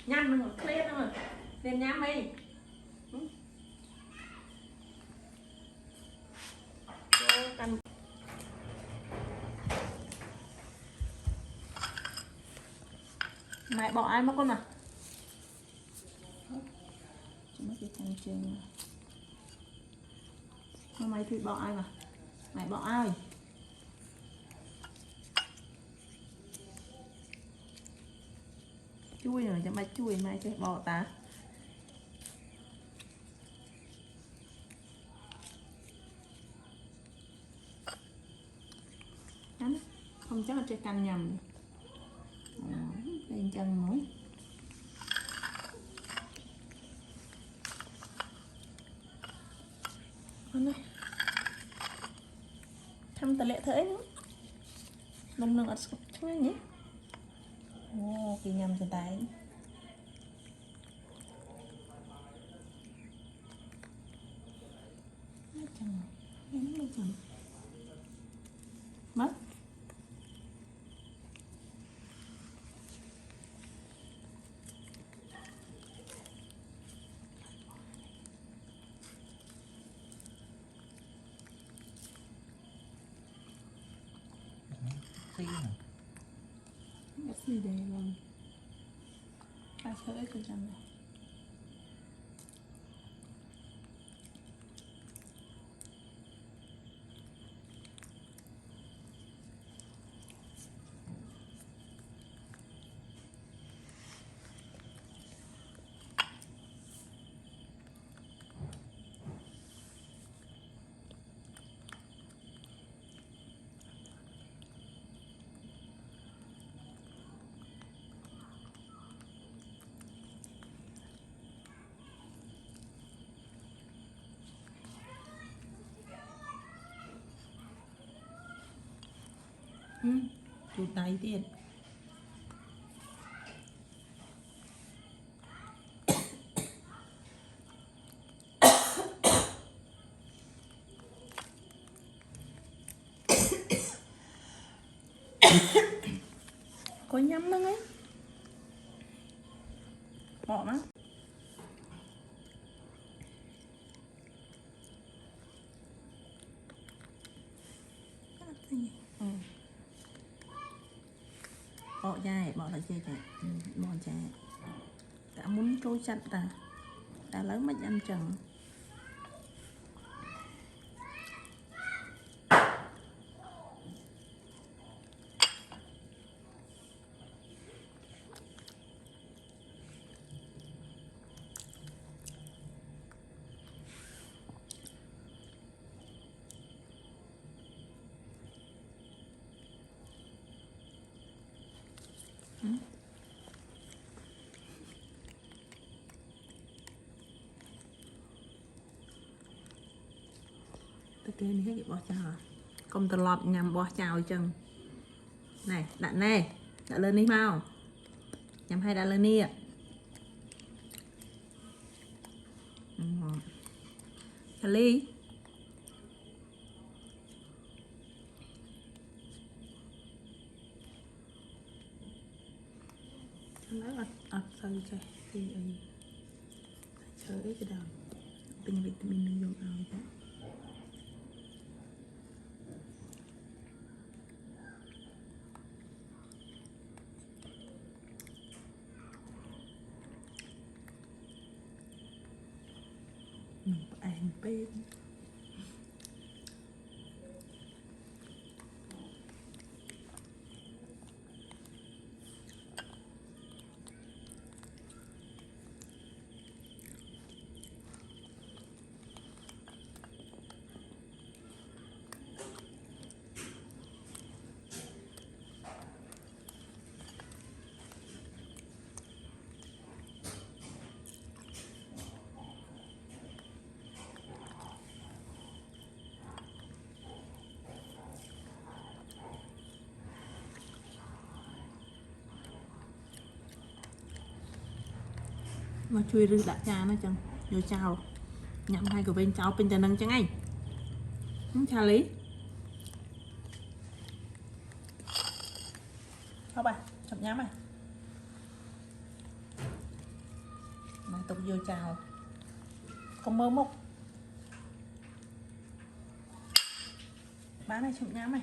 nhăn nó clear thôi lên nhám đi. Mẹ bỏ ai mà con à? Chỉ mất cái thằng trường mà mày thì bỏ ai mà mày bỏ ai? Chui rồi cho mày chui mày sẽ bỏ ta. Đánh không chắc là chơi canh nhầm. Lên chân nữa. Con này thăm tờ lệ thế nữa nông nông ở sụp chứ nhỉ. Ô kỳ nhầm cho tay mất gì đây luôn ta chơi cái chân này. Tụt tay tiền có nhắm đó ấy bỏ nó bỏ dài bỏ lại chơi chạy bỏ chạy đã muốn trôi chặt ta lớn mất ăn chừng. Cái này hết bỏ chào công tờ lọt nhằm bỏ chào chừng này đạn nè đã lên đi mau nhằm hay đã lên đi ạ. Ly lấy sao chơi thì chơi cái đầu tinh vitamin mình dùng ao đó. Ăn bên mà chui rư đã cha nó chừng vô chào nhắm hai của bên cháu bên chân nâng chẳng anh không cha lý không bà chậm nhám này tục vô chào con mơ mốc bán này chụp nhám này